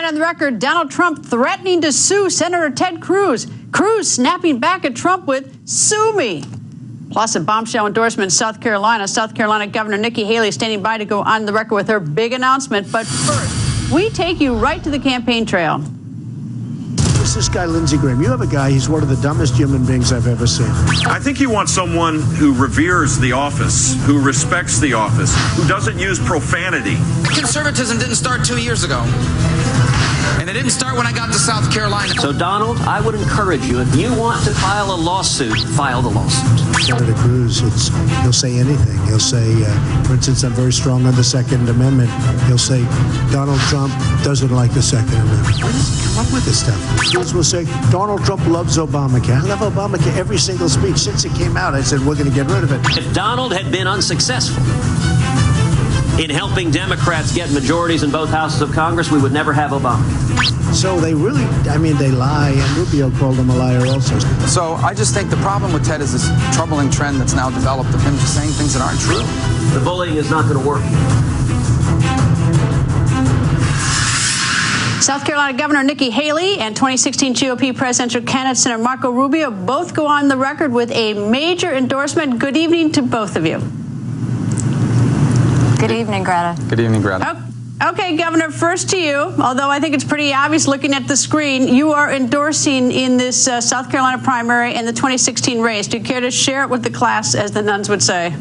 on the record, Donald Trump threatening to sue Senator Ted Cruz. Cruz snapping back at Trump with, "Sue me." Plus a bombshell endorsement in South Carolina. South Carolina Governor Nikki Haley standing by to go on the record with her big announcement. But first, we take you right to the campaign trail. Who's this guy, Lindsey Graham? You have a guy, he's one of the dumbest human beings I've ever seen. I think you want someone who reveres the office, who respects the office, who doesn't use profanity. Conservatism didn't start 2 years ago. And it didn't start when I got to South Carolina. So, Donald, I would encourage you, if you want to file a lawsuit, file the lawsuit. Senator Cruz, he'll say anything. He'll say, for instance, I'm very strong on the Second Amendment. He'll say, Donald Trump doesn't like the Second Amendment. Where does he come up with this stuff? Cruz will say, Donald Trump loves Obamacare. I love Obamacare. Every single speech since it came out, I said, we're going to get rid of it. If Donald had been unsuccessful in helping Democrats get majorities in both houses of Congress, we would never have Obamacare. So they really, they lie, and Rubio called him a liar also. So I just think the problem with Ted is this troubling trend that's now developed of him just saying things that aren't true. The bullying is not going to work. South Carolina Governor Nikki Haley and 2016 GOP presidential candidate Senator Marco Rubio both go on the record with a major endorsement. Good evening to both of you. Good evening, Greta. Good evening, Greta. Okay, Governor, first to you, although I think it's pretty obvious looking at the screen, you are endorsing in this South Carolina primary and the 2016 race. Do you care to share it with the class, as the nuns would say?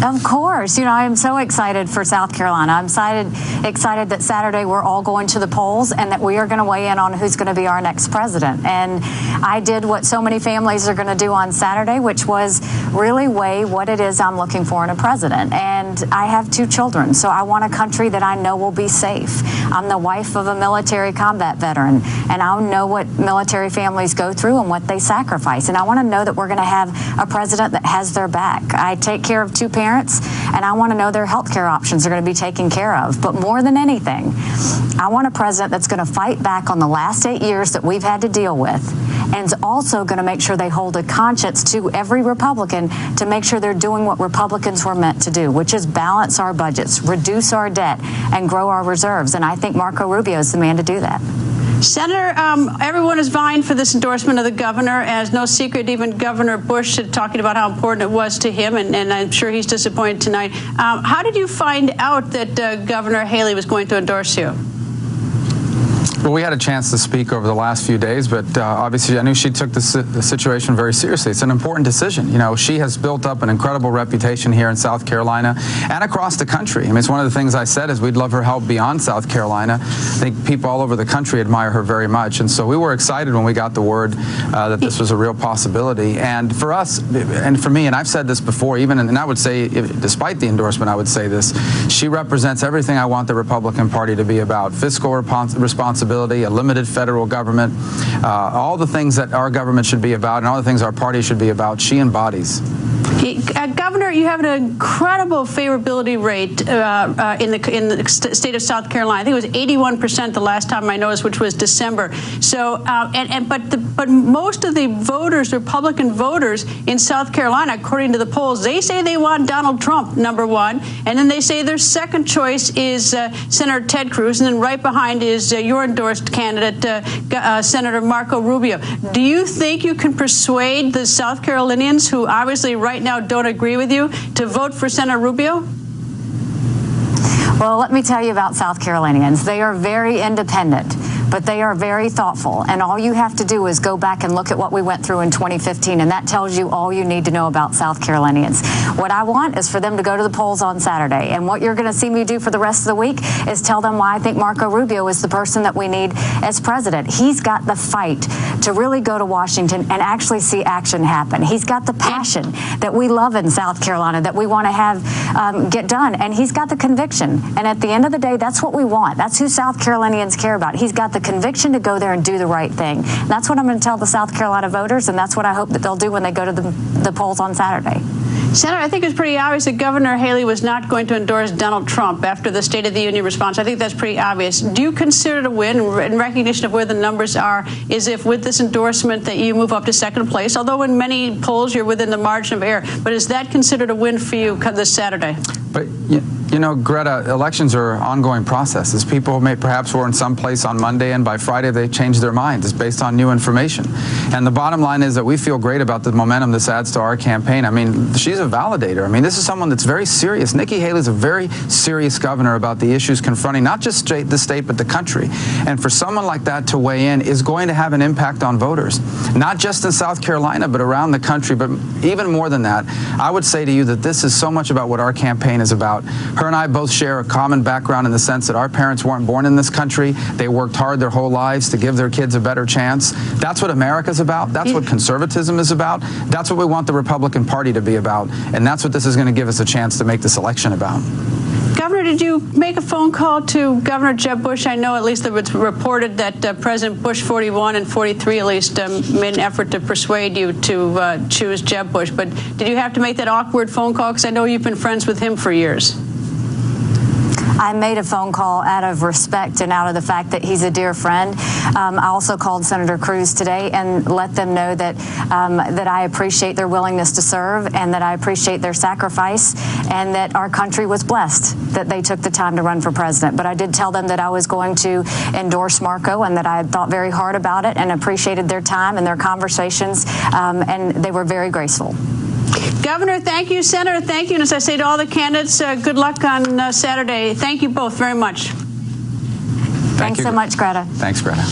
Of course. I am so excited for South Carolina. I'm excited that Saturday we're all going to the polls and that we are going to weigh in on who's going to be our next president. And I did what so many families are going to do on Saturday, which was really weigh what it is I'm looking for in a president. And I have 2 children, so I want a country that I know will be safe. I'm the wife of a military combat veteran, and I know what military families go through and what they sacrifice. And I want to know that we're going to have a president that has their back. I take care of 2 parents, and I want to know their health care options are going to be taken care of. But more than anything, I want a president that's going to fight back on the last 8 years that we've had to deal with, and is also going to make sure they hold a conscience to every Republican to make sure they're doing what Republicans were meant to do, which is balance our budgets, reduce our debt, and grow our reserves. And I think Marco Rubio is the man to do that. Senator, everyone is vying for this endorsement of the governor. As no secret, even Governor Bush talking about how important it was to him, and I'm sure he's disappointed tonight. How did you find out that Governor Haley was going to endorse you? Well, we had a chance to speak over the last few days, but obviously I knew she took the situation very seriously. It's an important decision. She has built up an incredible reputation here in South Carolina and across the country. It's one of the things I said is we'd love her help beyond South Carolina. I think people all over the country admire her very much. And so we were excited when we got the word that this was a real possibility. And for us, and for me, and I've said this before, and I would say, despite the endorsement, I would say this, she represents everything I want the Republican Party to be about: fiscal responsibility, a limited federal government, all the things that our government should be about and all the things our party should be about, she embodies. Governor, you have an incredible favorability rate in the state of South Carolina. I think it was 81% the last time I noticed, which was December. So, but most of the voters, Republican voters in South Carolina, according to the polls, they say they want Donald Trump, #1, and then they say their second choice is Senator Ted Cruz, and then right behind is your endorsed candidate, Senator Marco Rubio. Do you think you can persuade the South Carolinians, who obviously right now don't agree with you, to vote for Senator Rubio? Well, let me tell you about South Carolinians. They are very independent, but they are very thoughtful. And all you have to do is go back and look at what we went through in 2015, and that tells you all you need to know about South Carolinians. What I want is for them to go to the polls on Saturday. And what you're going to see me do for the rest of the week is tell them why I think Marco Rubio is the person that we need as president. He's got the fight to really go to Washington and actually see action happen. He's got the passion that we love in South Carolina, that we want to have get done. And he's got the conviction. And at the end of the day, that's what we want. That's who South Carolinians care about. He's got the conviction to go there and do the right thing. And that's what I'm going to tell the South Carolina voters, and that's what I hope that they'll do when they go to the polls on Saturday. Senator, I think it's pretty obvious that Governor Haley was not going to endorse Donald Trump after the State of the Union response. I think that's pretty obvious. Do you consider it a win, in recognition of where the numbers are, is if with this endorsement that you move up to second place, although in many polls you're within the margin of error, but is that considered a win for you this Saturday? But, you know, Greta, elections are ongoing processes. People may perhaps were in some place on Monday, and by Friday they changed their minds. It's based on new information. And the bottom line is that we feel great about the momentum this adds to our campaign. I mean, she's a validator. I mean, this is someone that's very serious. Nikki Haley's a very serious governor about the issues confronting not just the state, but the country. And for someone like that to weigh in is going to have an impact on voters, not just in South Carolina, but around the country. But even more than that, I would say to you that this is so much about what our campaign is about. Her and I both share a common background in the sense that our parents weren't born in this country. They worked hard their whole lives to give their kids a better chance. That's what America's about. That's what conservatism is about. That's what we want the Republican Party to be about. And that's what this is going to give us a chance to make this election about. Governor, did you make a phone call to Governor Jeb Bush? I know at least it was reported that President Bush 41 and 43 at least made an effort to persuade you to choose Jeb Bush. But did you have to make that awkward phone call? Because I know you've been friends with him for years. I made a phone call out of respect and out of the fact that he's a dear friend. I also called Senator Cruz today and let them know that that I appreciate their willingness to serve and that I appreciate their sacrifice and that our country was blessed that they took the time to run for president. But I did tell them that I was going to endorse Marco and that I had thought very hard about it and appreciated their time and their conversations, and they were very graceful. Governor, thank you. Senator, thank you. And as I say to all the candidates, good luck on Saturday. Thank you both very much. Thanks so much, Greta. Thanks, Greta.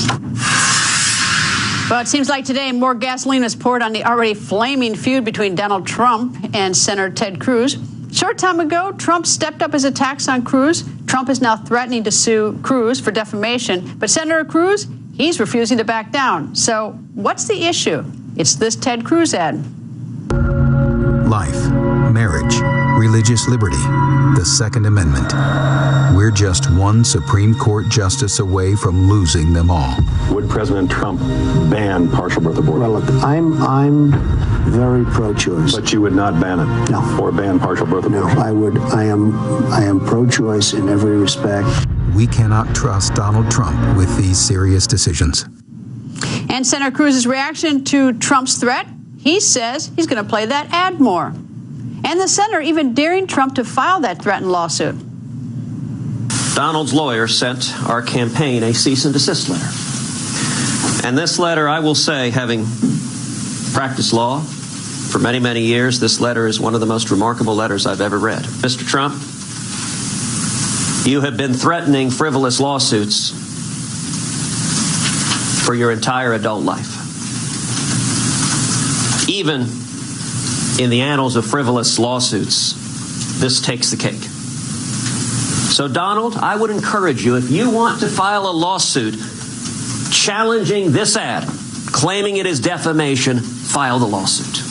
Well, it seems like today more gasoline was poured on the already flaming feud between Donald Trump and Senator Ted Cruz. Short time ago, Trump stepped up his attacks on Cruz. Trump is now threatening to sue Cruz for defamation. But Senator Cruz, he's refusing to back down. So what's the issue? It's this Ted Cruz ad. Life, marriage, religious liberty, the Second Amendment. We're just one Supreme Court justice away from losing them all. Would President Trump ban partial birth abortion? Well, look, I'm very pro-choice. But you would not ban it? No. Or ban partial birth abortion? No, I would. I am pro-choice in every respect. We cannot trust Donald Trump with these serious decisions. And Senator Cruz's reaction to Trump's threat? He says he's going to play that ad more. And the senator even daring Trump to file that threatened lawsuit. Donald's lawyer sent our campaign a cease and desist letter. And this letter, I will say, having practiced law for many, many years, this letter is one of the most remarkable letters I've ever read. Mr. Trump, you have been threatening frivolous lawsuits for your entire adult life. Even in the annals of frivolous lawsuits, this takes the cake. So, Donald, I would encourage you, if you want to file a lawsuit challenging this ad, claiming it is defamation, file the lawsuit.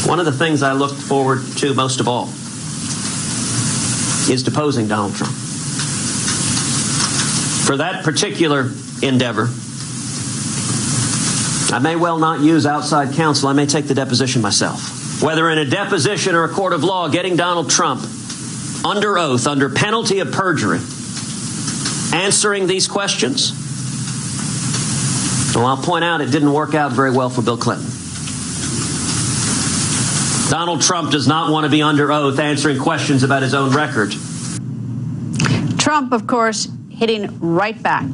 One of the things I look forward to most of all is deposing Donald Trump. For that particular endeavor, I may well not use outside counsel. I may take the deposition myself. Whether in a deposition or a court of law, getting Donald Trump under oath, under penalty of perjury, answering these questions. Well, I'll point out it didn't work out very well for Bill Clinton. Donald Trump does not want to be under oath answering questions about his own record. Trump, of course, hitting right back.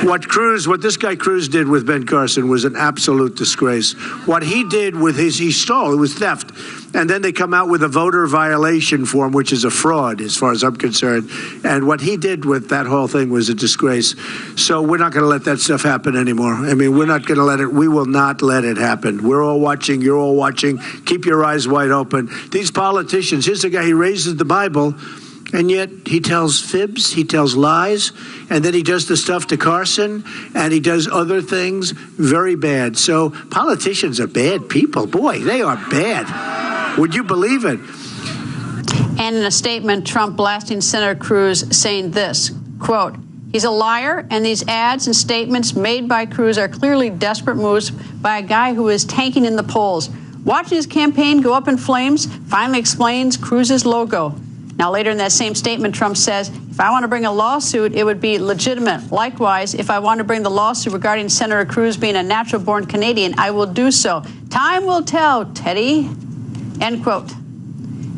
What this guy Cruz did with Ben Carson was an absolute disgrace. What he did with he stole, it was theft. And then they come out with a voter violation form, which is a fraud as far as I'm concerned. And what he did with that whole thing was a disgrace. So we're not going to let that stuff happen anymore. I mean, we're not going to let it, we will not let it happen. We're all watching, you're all watching. Keep your eyes wide open. These politicians, here's a guy, he raises the Bible, and yet he tells fibs, he tells lies, and then he does the stuff to Carson, and he does other things very bad. So politicians are bad people. Boy, they are bad. Would you believe it? And in a statement, Trump blasting Senator Cruz saying this, quote, he's a liar, and these ads and statements made by Cruz are clearly desperate moves by a guy who is tanking in the polls. Watching his campaign go up in flames finally explains Cruz's logo. Now, later in that same statement, Trump says, if I want to bring a lawsuit, it would be legitimate. Likewise, if I want to bring the lawsuit regarding Senator Cruz being a natural-born Canadian, I will do so. Time will tell, Teddy. End quote.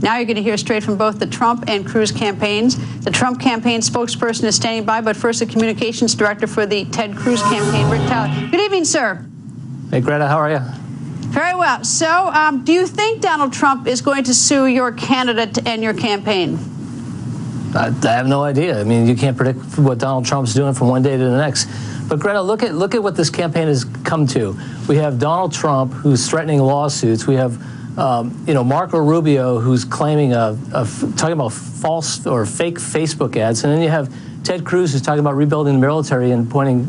Now you're going to hear straight from both the Trump and Cruz campaigns. The Trump campaign spokesperson is standing by, but first the communications director for the Ted Cruz campaign, Rick Tyler. Good evening, sir. Hey, Greta, how are you? Very well. So do you think Donald Trump is going to sue your candidate and your campaign? I have no idea. I mean, you can't predict what Donald Trump's doing from one day to the next. But Greta, look at what this campaign has come to. We have Donald Trump, who's threatening lawsuits. We have Marco Rubio, who's claiming talking about false or fake Facebook ads, and then you have Ted Cruz, who's talking about rebuilding the military and appointing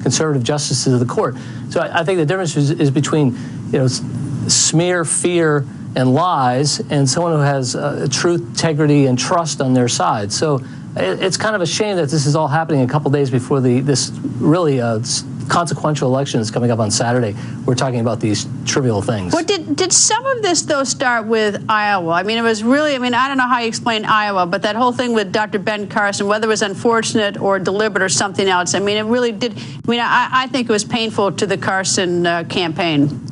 conservative justices to the court. So I think the difference is between smear, fear, and lies, and someone who has truth, integrity, and trust on their side. So it's kind of a shame that this is all happening a couple days before this really consequential election is coming up on Saturday. We're talking about these trivial things. Well, did some of this, though, start with Iowa? I mean, it was really, I don't know how you explain Iowa, but that whole thing with Dr. Ben Carson, whether it was unfortunate or deliberate or something else, I mean, it really did. I think it was painful to the Carson campaign.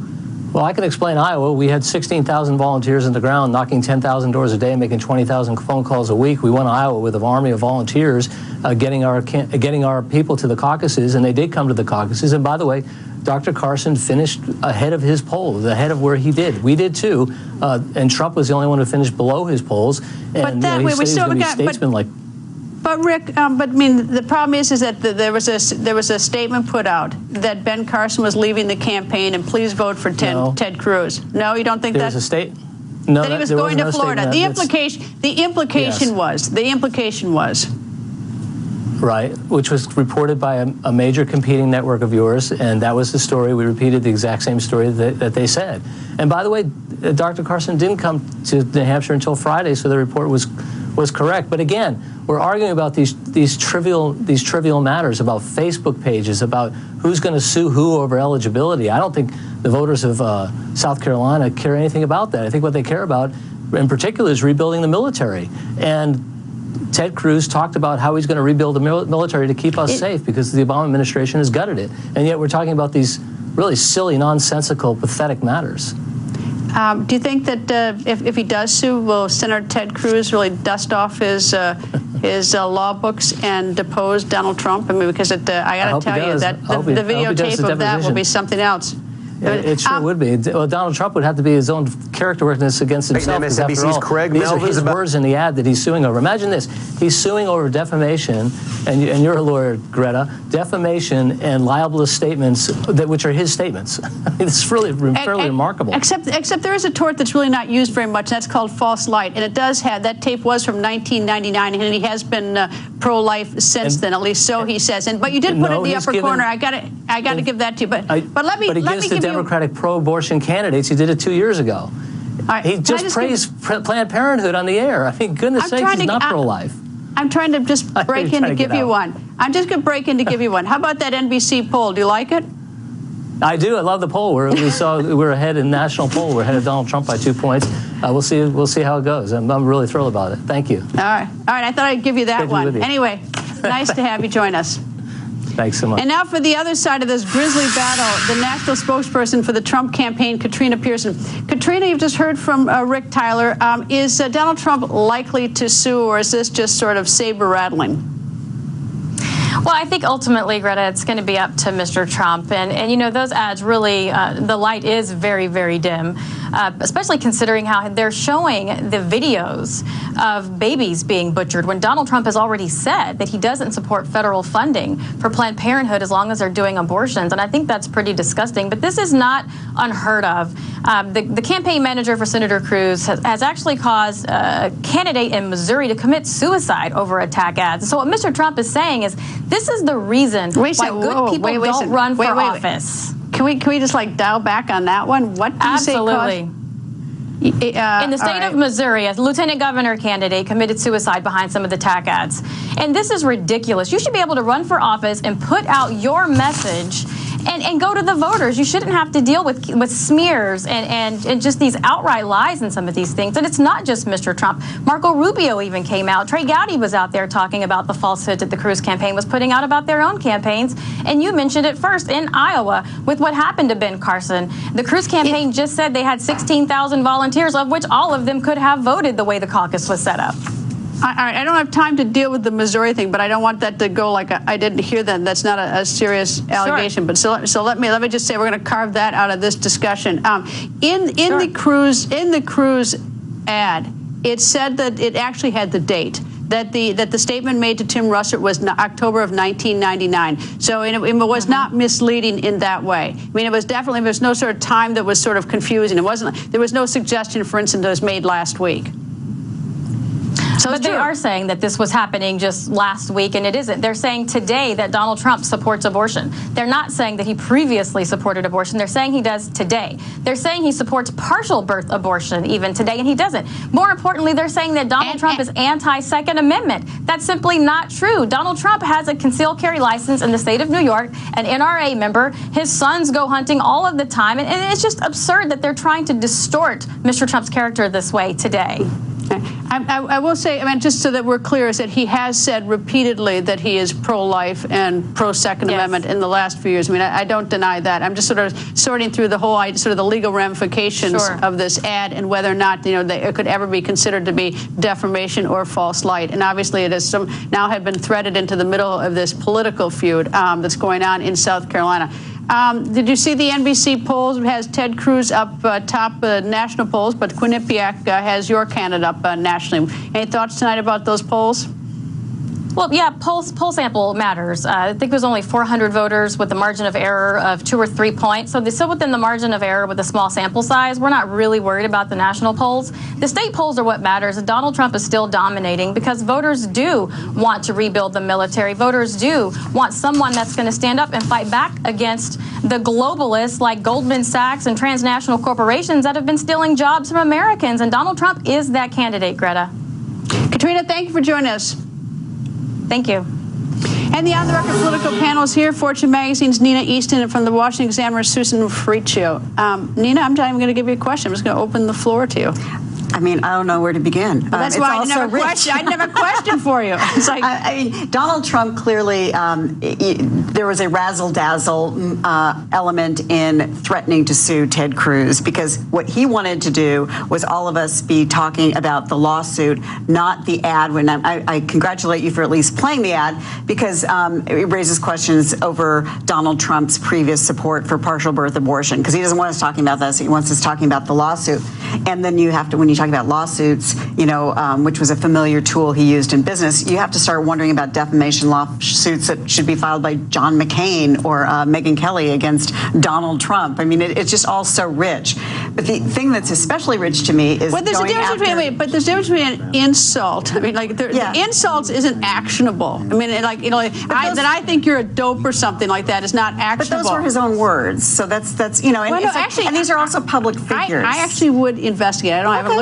Well, I can explain Iowa. We had 16,000 volunteers on the ground, knocking 10,000 doors a day, making 20,000 phone calls a week. We won Iowa with an army of volunteers, getting our people to the caucuses, and they did come to the caucuses. And by the way, Dr. Carson finished ahead of his polls, ahead of where he did. We did too, and Trump was the only one who finished below his polls. And we still got. But Rick, the problem is that there was a statement put out that Ben Carson was leaving the campaign, and please vote for Ted Cruz. No, you don't think there that? Was a state? No, that he was going to Florida. The implication was. Right, which was reported by a major competing network of yours, and that was the story. We repeated the exact same story that they said. And by the way, Dr. Carson didn't come to New Hampshire until Friday, so the report was correct. But again, we're arguing about these trivial matters, about Facebook pages, about who's going to sue who over eligibility. I don't think the voters of South Carolina care anything about that. I think what they care about, in particular, is rebuilding the military. And Ted Cruz talked about how he's going to rebuild the military to keep us safe because the Obama administration has gutted it. And yet we're talking about these really silly, nonsensical, pathetic matters. Do you think that if he does sue, will Senator Ted Cruz really dust off his law books and depose Donald Trump? I mean, because I got to tell you that the videotape of that will be something else. It sure would be. Well, Donald Trump would have to be his own character witness against himself. Because after all, Craig these are his words in the ad that he's suing over. Imagine this. He's suing over defamation, and you're a lawyer, Greta, defamation and libelous statements, which are his statements. It's really fairly remarkable. Except there is a tort that's really not used very much, and that's called false light. And it does have, that tape was from 1999, and he has been pro-life since then, at least so he says. But you did put it in the upper corner. I got to give that to you. But let me give you Democratic pro-abortion candidates. He did it 2 years ago. He just praised Planned Parenthood on the air. I mean, goodness sakes, he's not pro-life. I'm trying to just break in to give you one. I'm just going to break in to give you one. How about that NBC poll? Do you like it? I do. I love the poll. We're ahead in national poll. We're ahead of Donald Trump by 2 points. We'll see how it goes. I'm really thrilled about it. Thank you. All right. I thought I'd give you that one. Anyway, nice to have you join us. Thanks so much. And now for the other side of this grisly battle, the national spokesperson for the Trump campaign, Katrina Pearson. Katrina, you've just heard from Rick Tyler. Is Donald Trump likely to sue, or is this just sort of saber rattling? Well, I think ultimately, Greta, it's going to be up to Mr. Trump. And those ads really, the light is very, very dim, especially considering how they're showing the videos of babies being butchered when Donald Trump has already said that he doesn't support federal funding for Planned Parenthood as long as they're doing abortions. And I think that's pretty disgusting. But this is not unheard of. The campaign manager for Senator Cruz has actually caused a candidate in Missouri to commit suicide over attack ads. So what Mr. Trump is saying is this is the reason why good people don't run for office. Can we just dial back on that one? What do you say? Absolutely. In the state of Missouri, a lieutenant governor candidate committed suicide behind some of the attack ads. And this is ridiculous. You should be able to run for office and put out your message and go to the voters. You shouldn't have to deal with smears and just these outright lies in some of these things. And it's not just Mr. Trump. Marco Rubio even came out. Trey Gowdy was out there talking about the falsehoods that the Cruz campaign was putting out about their own campaigns. And you mentioned it first in Iowa with what happened to Ben Carson. The Cruz campaign just said they had 16,000 volunteers, of which all of them could have voted the way the caucus was set up. I don't have time to deal with the Missouri thing, but I don't want that to go like I didn't hear that. That's not a serious allegation. Sure. But so let me just say we're going to carve that out of this discussion. In the Cruz ad, it said that it actually had the date. That the statement made to Tim Russert was October of 1999. So it was not misleading in that way. I mean, it was definitely, there was no sort of time that was sort of confusing. There was no suggestion, for instance, that was made last week. So but they are saying that this was happening just last week, and it isn't. They're saying today that Donald Trump supports abortion. They're not saying that he previously supported abortion. They're saying he does today. They're saying he supports partial birth abortion even today, and he doesn't. More importantly, they're saying that Donald Trump is anti-Second Amendment. That's simply not true. Donald Trump has a concealed carry license in the state of New York, an NRA member. His sons go hunting all of the time, and it's just absurd that they're trying to distort Mr. Trump's character this way today. I will say, I mean, just so that we're clear, is that he has said repeatedly that he is pro-life and pro-Second Amendment in the last few years. I mean, I don't deny that. I'm just sort of sorting through the whole, sort of the legal ramifications of this ad and whether or not, it could ever be considered to be defamation or false light. And obviously, it is now have been threaded into the middle of this political feud that's going on in South Carolina. Did you see the NBC polls? It has Ted Cruz up top national polls, but Quinnipiac has your candidate up nationally. Any thoughts tonight about those polls? Well, yeah, poll sample matters. I think it was only 400 voters with a margin of error of 2 or 3 points. So they're still within the margin of error with a small sample size. We're not really worried about the national polls. The state polls are what matters. And Donald Trump is still dominating because voters do want to rebuild the military. Voters do want someone that's going to stand up and fight back against the globalists like Goldman Sachs and transnational corporations that have been stealing jobs from Americans. And Donald Trump is that candidate, Greta. Katrina, thank you for joining us. Thank you. And the on-the-record political panel is here. Fortune Magazine's Nina Easton, and from the Washington Examiner, Susan Friccio. Nina, I'm not even going to give you a question. I'm just going to open the floor to you. I mean, I don't know where to begin. Well, that's why I didn't have a question. I didn't have a question for you. It's like, I mean, Donald Trump clearly, there was a razzle-dazzle element in threatening to sue Ted Cruz, because what he wanted to do was all of us be talking about the lawsuit, not the ad. When I congratulate you for at least playing the ad, because it raises questions over Donald Trump's previous support for partial birth abortion, because he doesn't want us talking about this. He wants us talking about the lawsuit. And then you have to, when you talk about lawsuits, which was a familiar tool he used in business, you have to start wondering about defamation lawsuits that should be filed by John McCain or Megyn Kelly against Donald Trump. I mean, it's just all so rich. But the thing that's especially rich to me is there's a difference between an insult. I mean, like the insults isn't actionable. I mean, I think you're a dope or something like that is not actionable. But those were his own words. So that's and these are also public figures. I actually would investigate.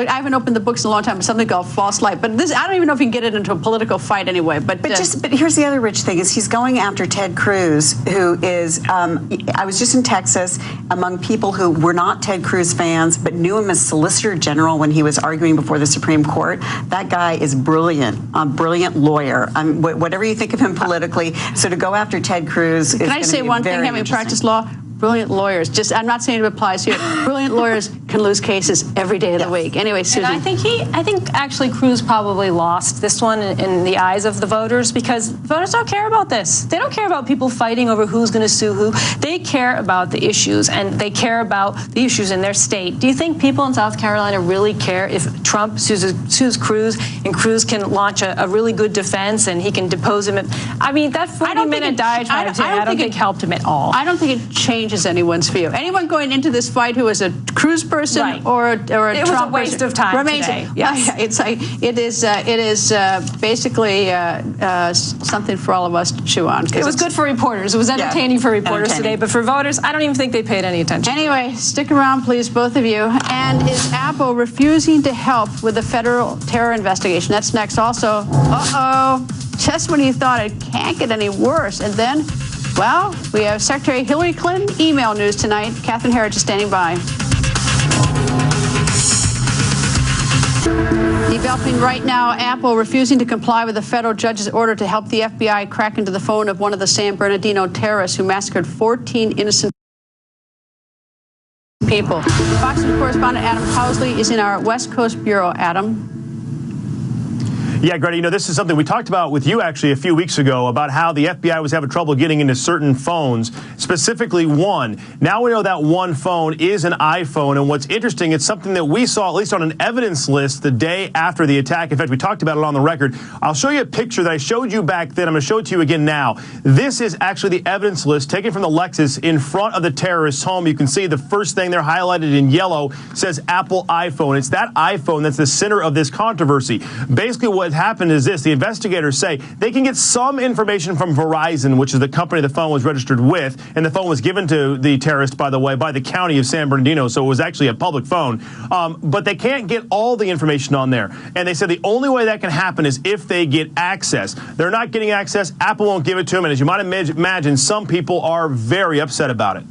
I haven't opened the books in a long time. But something called false light. But I don't even know if you can get it into a political fight anyway. But here's the other rich thing: is he's going after Ted Cruz, who is. I was just in Texas among people who were not Ted Cruz fans, but knew him as Solicitor General when he was arguing before the Supreme Court. That guy is brilliant, a brilliant lawyer. Whatever you think of him politically, so to go after Ted Cruz. Can I say one thing? Having practiced law. Brilliant lawyers. I'm not saying it applies here. Brilliant lawyers can lose cases every day of the week. Anyway, Susan. And I think actually Cruz probably lost this one in the eyes of the voters, because voters don't care about this. They don't care about people fighting over who's going to sue who. They care about the issues, and they care about the issues in their state. Do you think people in South Carolina really care if Trump sues Cruz and Cruz can launch a really good defense and he can depose him? I mean, that 40-minute diatribe today, I don't think helped him at all. I don't think it changes anyone's view. Anyone going into this fight who is a Cruz person or a Trump person. It was a waste of time today. Yes. It is basically something for all of us to chew on. It was good for reporters. It was entertaining for reporters today, but for voters, I don't even think they paid any attention. Anyway, stick around, please, both of you. And is Apple refusing to help with the federal terror investigation? That's next. Also, just when you thought it can't get any worse, and then Well, we have Secretary Hillary Clinton email news tonight. Catherine Herridge is standing by. Developing right now, Apple refusing to comply with a federal judge's order to help the FBI crack into the phone of one of the San Bernardino terrorists who massacred 14 innocent people. Fox News correspondent Adam Housley is in our West Coast bureau. Adam. Yeah, Greta, you know, this is something we talked about with you actually a few weeks ago about how the FBI was having trouble getting into certain phones, specifically one. Now we know that one phone is an iPhone, and what's interesting, it's something that we saw at least on an evidence list the day after the attack. In fact, we talked about it on the record. I'll show you a picture that I showed you back then. I'm going to show it to you again now. This is actually the evidence list taken from the Lexus in front of the terrorist's home. You can see the first thing there highlighted in yellow says Apple iPhone. It's that iPhone that's the center of this controversy. Basically what happened is this: the investigators say they can get some information from Verizon, which is the company the phone was registered with, and the phone was given to the terrorist, by the way, by the county of San Bernardino, so it was actually a public phone. But they can't get all the information on there, and they said the only way that can happen is if they get access. They're not getting access. Apple won't give it to them, and as you might imagine, some people are very upset about it.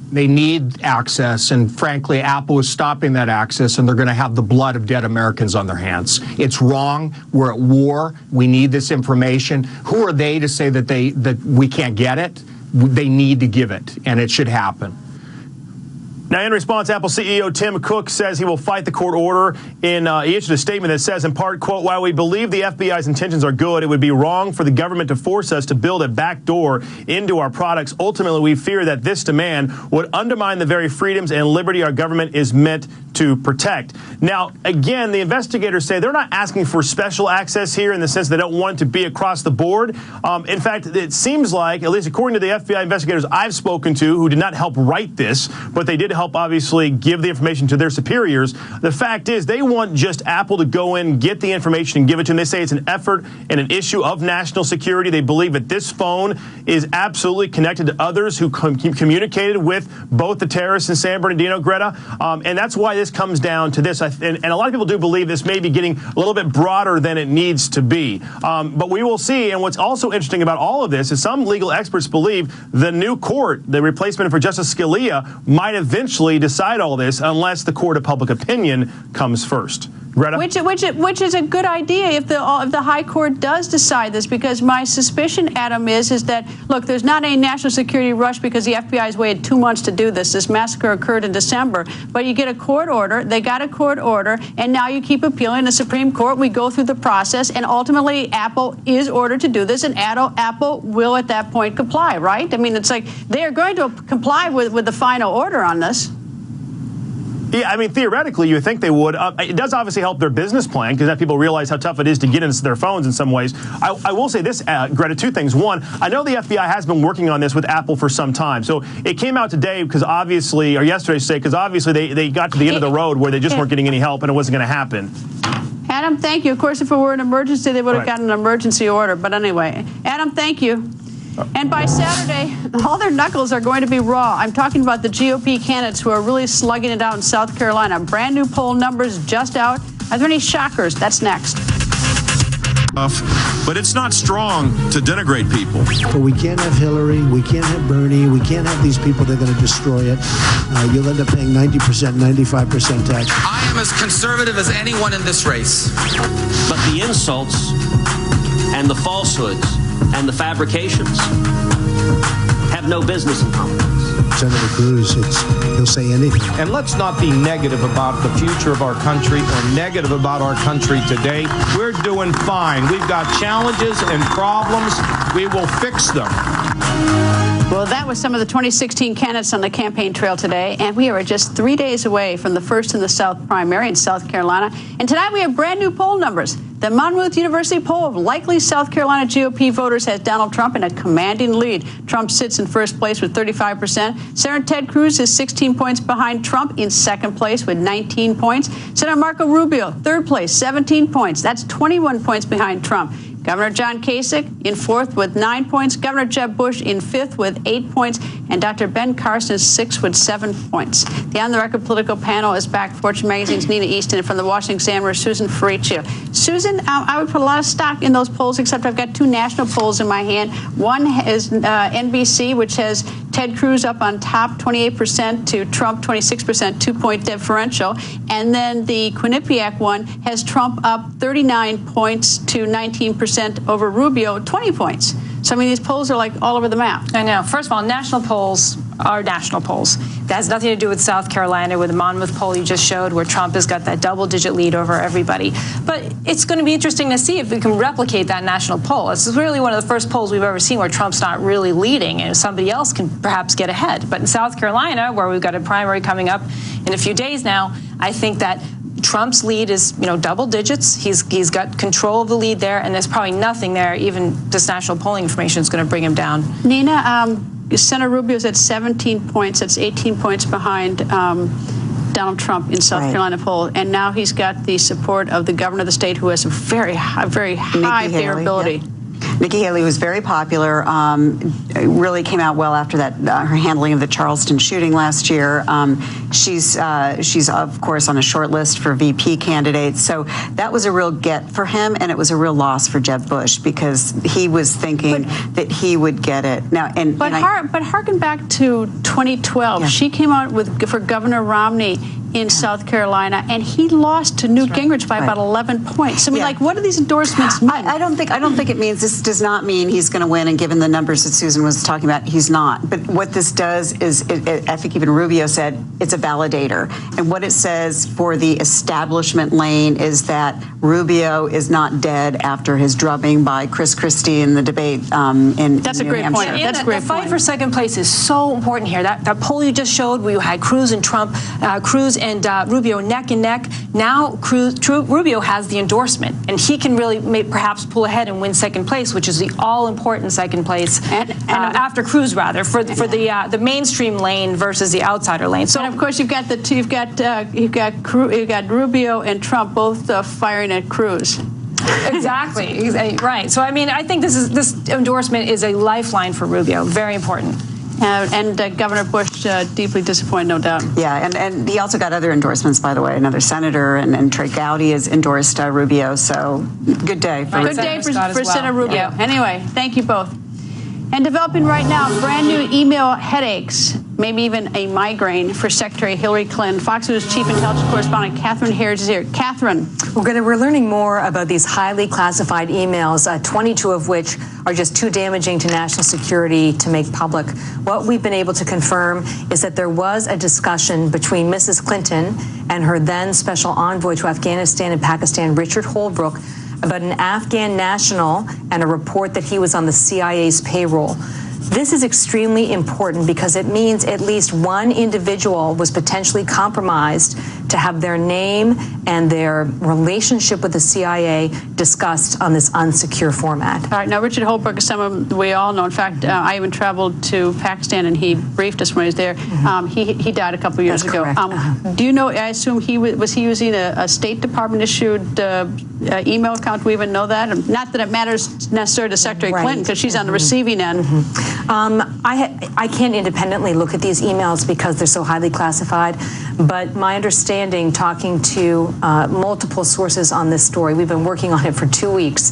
They need access, and frankly, Apple is stopping that access, and they're going to have the blood of dead Americans on their hands. It's wrong. We're at war. We need this information. Who are they to say that we can't get it? They need to give it, and it should happen. Now, in response, Apple CEO Tim Cook says he will fight the court order. He issued a statement that says, in part, quote, "While we believe the FBI's intentions are good, it would be wrong for the government to force us to build a back door into our products. Ultimately, we fear that this demand would undermine the very freedoms and liberty our government is meant to protect." Now, again, the investigators say they're not asking for special access here in the sense they don't want it to be across the board. In fact, it seems like, at least according to the FBI investigators I've spoken to, who did not help write this, but they did help obviously give the information to their superiors, the fact is they want just Apple to go in, get the information, and give it to them. They say it's an effort and an issue of national security. They believe that this phone is absolutely connected to others who communicated with both the terrorists in San Bernardino, Greta, and that's why this comes down to this. And a lot of people do believe this may be getting a little bit broader than it needs to be. But we will see. And what's also interesting about all of this is some legal experts believe the new court, the replacement for Justice Scalia, might eventually decide all this unless the court of public opinion comes first. Greta? Which is a good idea if the high court does decide this, because my suspicion, Adam, is that, look, there's not any national security rush because the FBI has waited 2 months to do this. This massacre occurred in December, but you get a court order, they got a court order, and now you keep appealing to the Supreme Court. We go through the process, and ultimately Apple is ordered to do this, and Apple will at that point comply, right? I mean, it's like they are going to comply with the final order on this. Yeah, I mean, theoretically, you would think they would. It does obviously help their business plan because that people realize how tough it is to get into their phones in some ways. I will say this, Greta, 2 things. One, I know the FBI has been working on this with Apple for some time. So it came out today because obviously, or yesterday, because obviously they got to the end of the road where they just weren't getting any help and it wasn't going to happen. Adam, thank you. Of course, if it were an emergency, they would have gotten an emergency order. But anyway, Adam, thank you. And by Saturday, all their knuckles are going to be raw. I'm talking about the GOP candidates who are really slugging it out in South Carolina. Brand new poll numbers just out. Are there any shockers? That's next. But it's not strong to denigrate people. But we can't have Hillary, we can't have Bernie, we can't have these people that are going to destroy it. You'll end up paying 90%, 95% tax. I am as conservative as anyone in this race. But the insults and the falsehoods and the fabrications have no business in politics. Senator Cruz, he'll say anything. And let's not be negative about the future of our country or negative about our country today. We're doing fine. We've got challenges and problems. We will fix them. Well, that was some of the 2016 candidates on the campaign trail today, and we are just 3 days away from the First in the South primary in South Carolina. And tonight we have brand new poll numbers. The Monmouth University poll of likely South Carolina GOP voters has Donald Trump in a commanding lead. Trump sits in first place with 35%. Senator Ted Cruz is 16 points behind Trump in second place with 19 points. Senator Marco Rubio, third place, 17 points. That's 21 points behind Trump. Governor John Kasich in fourth with 9 points. Governor Jeb Bush in fifth with 8 points. And Dr. Ben Carson is sixth with 7 points. The On the Record political panel is back. Fortune Magazine's Nina Easton, and from the Washington Examiner, Susan Ferriccio. Susan, I would put a lot of stock in those polls, except I've got 2 national polls in my hand. One is NBC, which has Ted Cruz up on top, 28% to Trump, 26%, 2-point differential. And then the Quinnipiac one has Trump up 39 points to 19% over Rubio, 20 points. So, I mean, these polls are like all over the map. I know. First of all, national polls are national polls. That has nothing to do with South Carolina, with the Monmouth poll you just showed, where Trump has got that double-digit lead over everybody. But it's going to be interesting to see if we can replicate that national poll. This is really one of the first polls we've ever seen where Trump's not really leading and somebody else can perhaps get ahead. But in South Carolina, where we've got a primary coming up in a few days now, I think that Trump's lead is, double digits. He's got control of the lead there, and there's probably nothing there, even this national polling information, is going to bring him down. Nina, Senator Rubio's at 17 points. That's 18 points behind Donald Trump in South Carolina poll, and now he's got the support of the governor of the state, who has a very high favorability. Yeah. Nikki Haley was very popular, really came out well after that, her handling of the Charleston shooting last year. She's of course on a short list for VP candidates. So that was a real get for him, and it was a real loss for Jeb Bush because he was thinking that he would get it. Now, but harken back to 2012. Yeah. She came out for Governor Romney in South Carolina, and he lost to Newt Gingrich by about 11 points. I mean, like, what do these endorsements mean? I don't think it means, this does not mean he's going to win, and given the numbers that Susan was talking about, he's not. But what this does is, I think even Rubio said, it's a validator. And what it says for the establishment lane is that Rubio is not dead after his drubbing by Chris Christie in the debate in That's New a great Hampshire. point. That's a great the point. fight for second place is so important here. That poll you just showed, where you had Cruz and Trump, Cruz and Rubio neck and neck. Now Rubio has the endorsement, and he can really perhaps pull ahead and win second place, which is the all-important second place after Cruz, rather, for the mainstream lane versus the outsider lane. So, and of course, you've got Rubio and Trump both firing at Cruz. Exactly. Right. So, I mean, I think this endorsement is a lifeline for Rubio. Very important. And Governor Bush deeply disappointed, no doubt. Yeah, and he also got other endorsements, by the way. Another senator, and Trey Gowdy has endorsed Rubio. So good day for Senator Rubio. Yeah. Anyway, thank you both. And developing right now, brand new email headaches, maybe even a migraine for Secretary Hillary Clinton. Fox News Chief Intelligence Correspondent Catherine Harris is here. Catherine. We're learning more about these highly classified emails, 22 of which are just too damaging to national security to make public. What we've been able to confirm is that there was a discussion between Mrs. Clinton and her then special envoy to Afghanistan and Pakistan, Richard Holbrooke, about an Afghan national and a report that he was on the CIA's payroll. This is extremely important because it means at least one individual was potentially compromised to have their name and their relationship with the CIA discussed on this unsecure format. All right. Now, Richard Holbrooke is someone we all know. In fact, I even traveled to Pakistan, and he briefed us when he was there. He died a couple of years ago. Do you know, I assume was he using a State Department issued email account? Do we even know that? Not that it matters necessarily to Secretary Clinton, because she's on the receiving end. I can't independently look at these emails because they're so highly classified, but my understanding, talking to multiple sources on this story, we've been working on it for 2 weeks,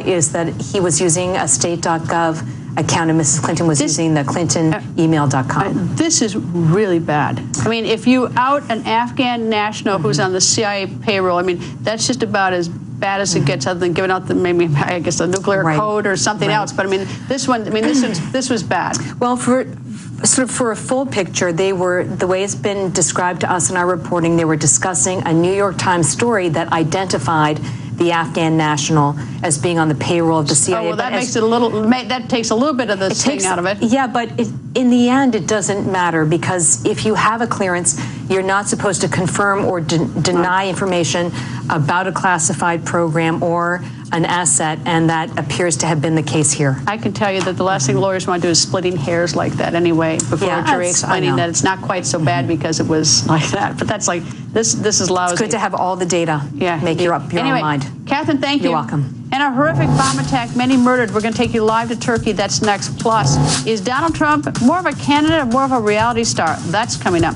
is that he was using a state.gov account and Mrs. Clinton was using the clintonemail.com. This is really bad. I mean, if you out an Afghan national who's on the CIA payroll, I mean, that's just about as bad as it gets, other than giving out the the nuclear code or something else. But I mean, this was bad. Well, for a full picture, the way it's been described to us in our reporting, they were discussing a New York Times story that identified the Afghan national as being on the payroll of the CIA. Oh, well, that makes it a little. That takes a little bit of the sting out of it. Yeah, but in the end, it doesn't matter, because if you have a clearance, you're not supposed to confirm or deny information about a classified program or an asset, and that appears to have been the case here. I can tell you that the last thing lawyers want to do is splitting hairs like that anyway, before a jury explaining that it's not quite so bad because it was like that. But that's like, this is lousy. It's good to have all the data. Yeah. Make your own mind. Catherine, thank you. You're welcome. And a horrific bomb attack, many murdered. We're going to take you live to Turkey. That's next. Plus, is Donald Trump more of a candidate or more of a reality star? That's coming up.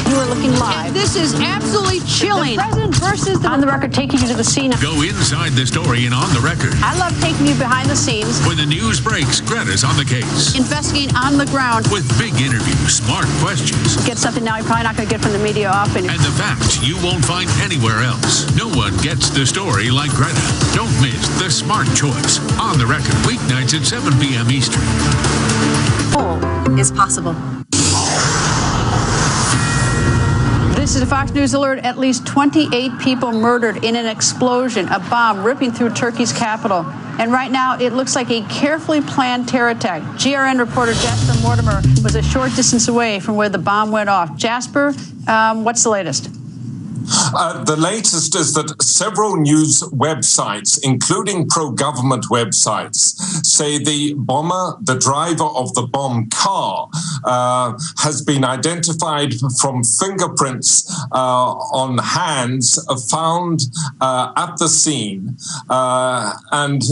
You are looking live. And this is absolutely chilling. The president versus the... On the record, taking you to the scene. Go inside the story and on the record. I love taking you behind the scenes. When the news breaks, Greta's on the case. Investigating on the ground. With big interviews, smart questions. Get something now you're probably not going to get from the media often. And the facts you won't find anywhere else. No one gets the story like Greta. Don't miss The Smart Choice. On the record, weeknights at 7 p.m. Eastern. All is possible. This is a Fox News alert. At least 28 people murdered in an explosion, a bomb ripping through Turkey's capital. And right now, it looks like a carefully planned terror attack. GRN reporter Jasper Mortimer was a short distance away from where the bomb went off. Jasper, what's the latest? The latest is that several news websites, including pro-government websites, say the bomber, the driver of the bomb car, has been identified from fingerprints on hands found at the scene. And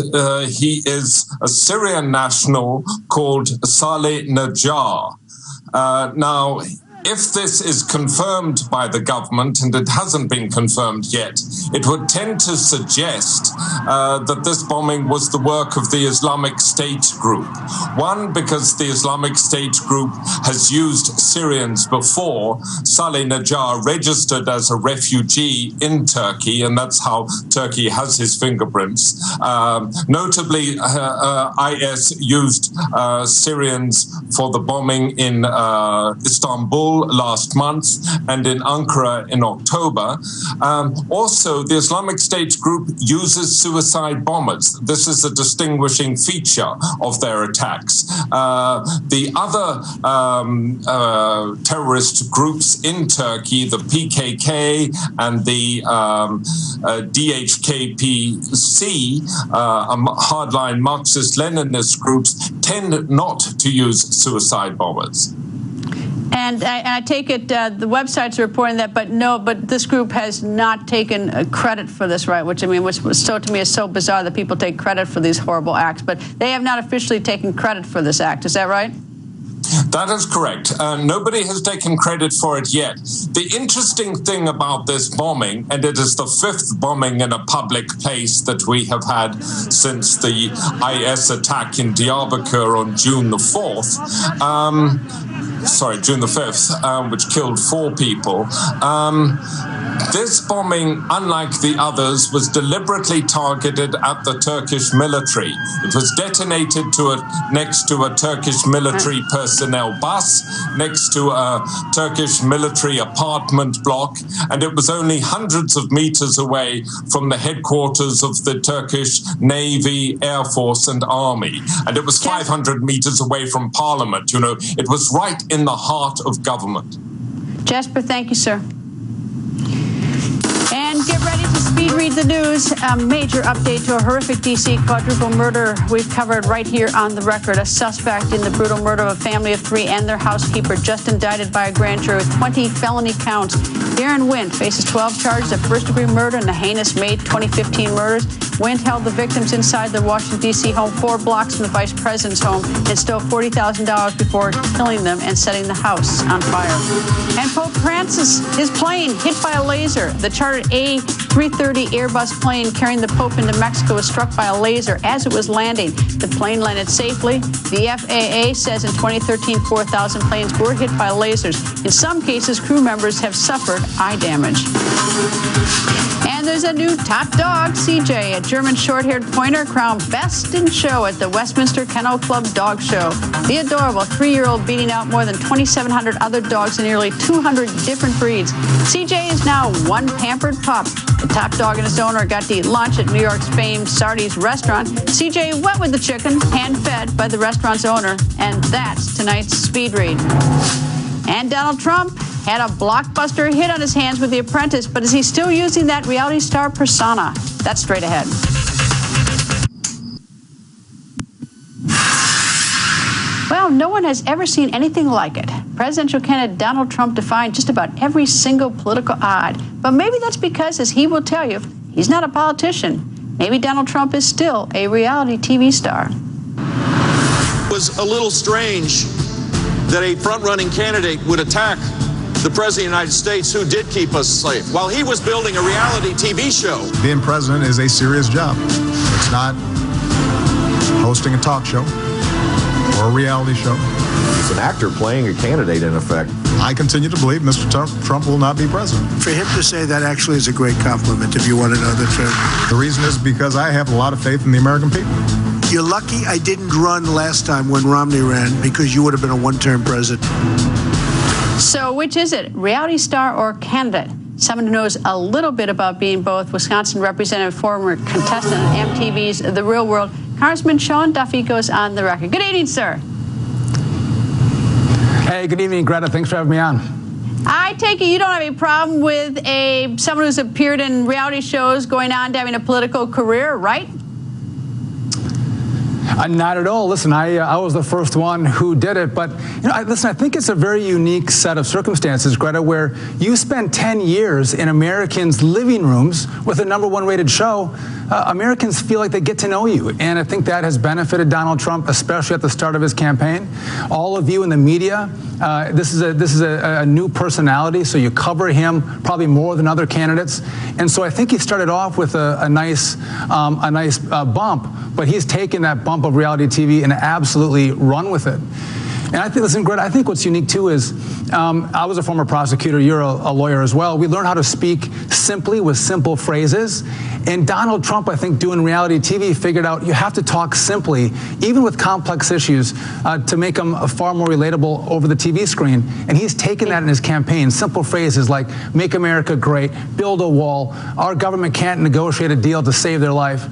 he is a Syrian national called Saleh Najjar. Now, if this is confirmed by the government, and it hasn't been confirmed yet, it would tend to suggest that this bombing was the work of the Islamic State group. One, because the Islamic State group has used Syrians before. Saleh Najjar registered as a refugee in Turkey, and that's how Turkey has his fingerprints. Notably, IS used Syrians for the bombing in Istanbul last month and in Ankara in October. Also, the Islamic State group uses suicide bombers. This is a distinguishing feature of their attacks. The other terrorist groups in Turkey, the PKK and the DHKPC, hardline Marxist-Leninist groups, tend not to use suicide bombers. And I take it the websites are reporting that, but this group has not taken credit for this, right? Which, I mean, was so to me is so bizarre that people take credit for these horrible acts, but they have not officially taken credit for this act. Is that right? That is correct. Nobody has taken credit for it yet. The interesting thing about this bombing, and it is the fifth bombing in a public place that we have had since the IS attack in Diyarbakir on June the 4th, June the 5th, which killed 4 people. This bombing, unlike the others, was deliberately targeted at the Turkish military. It was detonated next to a Turkish military personnel bus, next to a Turkish military apartment block, and it was only hundreds of meters away from the headquarters of the Turkish Navy, Air Force, and Army. And it was 500 meters away from Parliament. You know, it was right in the heart of government. Jasper, thank you, sir. And get ready to speed read the news. A major update to a horrific D.C. quadruple murder we've covered right here on the record. A suspect in the brutal murder of a family of 3 and their housekeeper just indicted by a grand jury with 20 felony counts. Darren Wint faces 12 charges of first-degree murder in the heinous May 2015 murders. Wint held the victims inside their Washington, D.C. home 4 blocks from the vice president's home and stole $40,000 before killing them and setting the house on fire. And Pope Francis, his plane hit by a laser. The chartered A330 Airbus plane carrying the Pope into Mexico was struck by a laser as it was landing. The plane landed safely. The FAA says in 2013, 4,000 planes were hit by lasers. In some cases, crew members have suffered eye damage. And there's a new top dog, CJ, a German short-haired pointer crowned best in show at the Westminster Kennel Club Dog Show. The adorable 3-year-old beating out more than 2,700 other dogs in nearly 200 different breeds. CJ is now one pampered pup. The top dog and his owner got to eat lunch at New York's famed Sardi's restaurant. CJ went with the chicken, hand-fed by the restaurant's owner. And that's tonight's Speed Read. And Donald Trump had a blockbuster hit on his hands with The Apprentice, but is he still using that reality star persona? That's straight ahead. Well, no one has ever seen anything like it. Presidential candidate Donald Trump defied just about every single political odd. But maybe that's because, as he will tell you, he's not a politician. Maybe Donald Trump is still a reality TV star. It was a little strange that a front-running candidate would attack the President of the United States, who did keep us safe, while he was building a reality TV show. Being president is a serious job. It's not hosting a talk show or a reality show. It's an actor playing a candidate, in effect. I continue to believe Mr. Trump will not be president. For him to say that actually is a great compliment, if you want to know the truth. The reason is because I have a lot of faith in the American people. You're lucky I didn't run last time when Romney ran, because you would have been a one-term president. So which is it, reality star or candidate? Someone who knows a little bit about being both. Wisconsin Representative, former contestant on MTV's The Real World, Congressman Sean Duffy goes on the record. Good evening, sir. Hey, good evening, Greta. Thanks for having me on. I take it you don't have any problem with someone who's appeared in reality shows going on to having a political career, right? Not at all. Listen, I was the first one who did it, but listen, I think it's a very unique set of circumstances, Greta, where you spend 10 years in Americans' living rooms with a #1 rated show. Americans feel like they get to know you, and I think that has benefited Donald Trump, especially at the start of his campaign. All of you in the media, this is a new personality, so you cover him probably more than other candidates, and so I think he started off with a nice bump, but he's taken that bump of reality TV and absolutely run with it. And I think, listen, Greta, I think what's unique too is I was a former prosecutor, you're a lawyer as well. We learn how to speak simply with simple phrases. And Donald Trump, I think, doing reality TV, figured out you have to talk simply, even with complex issues, to make them far more relatable over the TV screen. And he's taken that in his campaign. Simple phrases like, make America great, build a wall, our government can't negotiate a deal to save their life.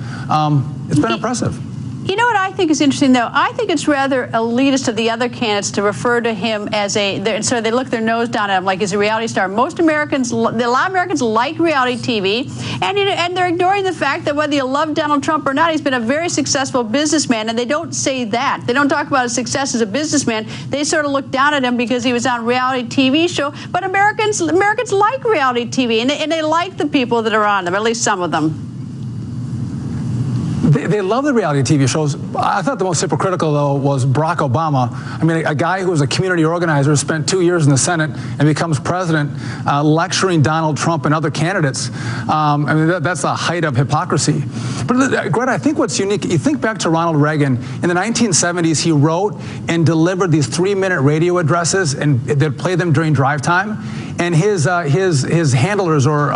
It's been impressive. You know what I think is interesting, though? I think it's rather elitist of the other candidates to refer to him as so they look their nose down at him like he's a reality star. Most Americans, a lot of Americans like reality TV, and they're ignoring the fact that whether you love Donald Trump or not, he's been a very successful businessman, and they don't say that. They don't talk about his success as a businessman. They sort of look down at him because he was on a reality TV show. But Americans like reality TV, and they like the people that are on them, at least some of them. They love the reality TV shows. I thought the most hypocritical, though, was Barack Obama. I mean, a guy who was a community organizer, spent 2 years in the Senate and becomes president, lecturing Donald Trump and other candidates. I mean, that's the height of hypocrisy. But Greta, I think what's unique, you think back to Ronald Reagan. In the 1970s, he wrote and delivered these 3-minute radio addresses, and they'd play them during drive time. And his handlers or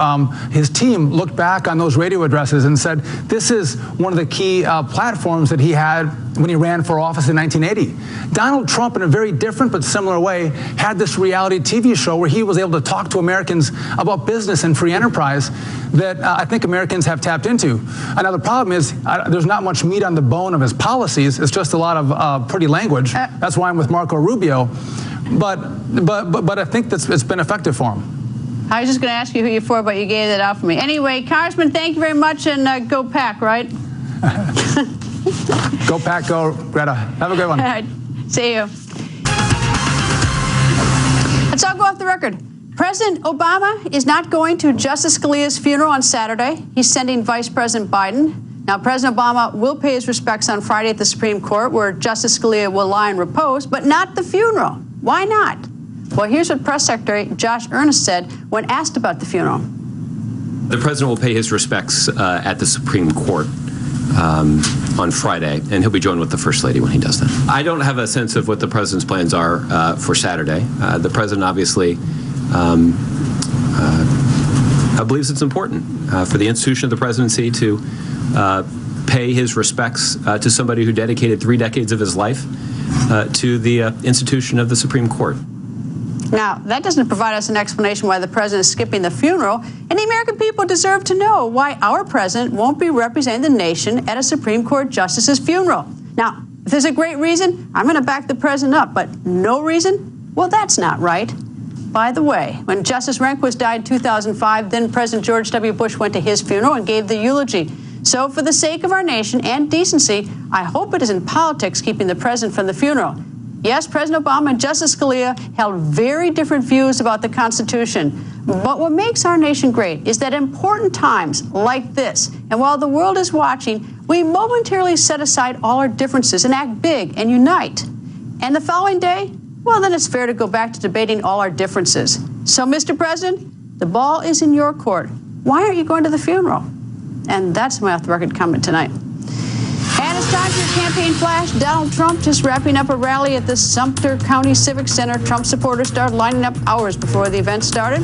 his team looked back on those radio addresses and said, this is one of the key platforms that he had when he ran for office in 1980. Donald Trump, in a very different but similar way, had this reality TV show where he was able to talk to Americans about business and free enterprise that I think Americans have tapped into. Now, the problem is there's not much meat on the bone of his policies. It's just a lot of pretty language. That's why I'm with Marco Rubio. But I think it's been effective for him. I was just going to ask you who you're for, but you gave that out for me. Anyway, Congressman, thank you very much, and go Pack, right? Go Pack, go Greta. Have a good one. All right. See you. Let's all go off the record. President Obama is not going to Justice Scalia's funeral on Saturday. He's sending Vice President Biden. Now, President Obama will pay his respects on Friday at the Supreme Court, where Justice Scalia will lie in repose, but not the funeral. Why not? Well, here's what Press Secretary Josh Earnest said when asked about the funeral. The president will pay his respects at the Supreme Court on Friday, and he'll be joined with the First Lady when he does that. I don't have a sense of what the president's plans are for Saturday. The president obviously believes it's important for the institution of the presidency to pay his respects to somebody who dedicated 3 decades of his life to the institution of the Supreme Court. Now, that doesn't provide us an explanation why the president is skipping the funeral, and the American people deserve to know why our president won't be representing the nation at a Supreme Court justice's funeral. Now, if there's a great reason, I'm going to back the president up, but no reason? Well, that's not right. By the way, when Justice Rehnquist died in 2005, then President George W. Bush went to his funeral and gave the eulogy. So for the sake of our nation and decency, I hope it isn't politics keeping the president from the funeral. Yes, President Obama and Justice Scalia held very different views about the Constitution. But what makes our nation great is that important times like this, and while the world is watching, we momentarily set aside all our differences and act big and unite. And the following day, well, then it's fair to go back to debating all our differences. So, Mr. President, the ball is in your court. Why aren't you going to the funeral? And that's my off-the-record comment tonight. And it's time for your campaign flash. Donald Trump just wrapping up a rally at the Sumter County Civic Center. Trump supporters started lining up hours before the event started.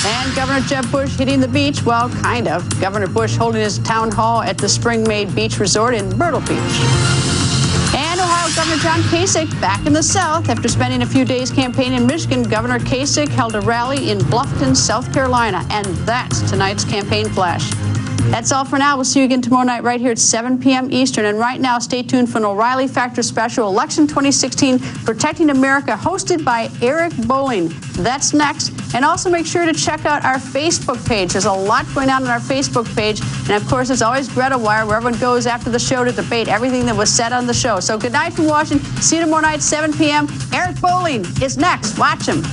And Governor Jeb Bush hitting the beach. Well, kind of. Governor Bush holding his town hall at the Spring-Made Beach Resort in Myrtle Beach. And Ohio Governor John Kasich back in the South. After spending a few days campaigning in Michigan, Governor Kasich held a rally in Bluffton, South Carolina. And that's tonight's campaign flash. That's all for now. We'll see you again tomorrow night right here at 7 p.m. Eastern. And right now, stay tuned for an O'Reilly Factor Special Election 2016 Protecting America, hosted by Eric Bowling. That's next. And also make sure to check out our Facebook page. There's a lot going on our Facebook page. And of course, there's always Greta Wire, where everyone goes after the show to debate everything that was said on the show. So good night from Washington. See you tomorrow night, 7 p.m. Eric Bowling is next. Watch him.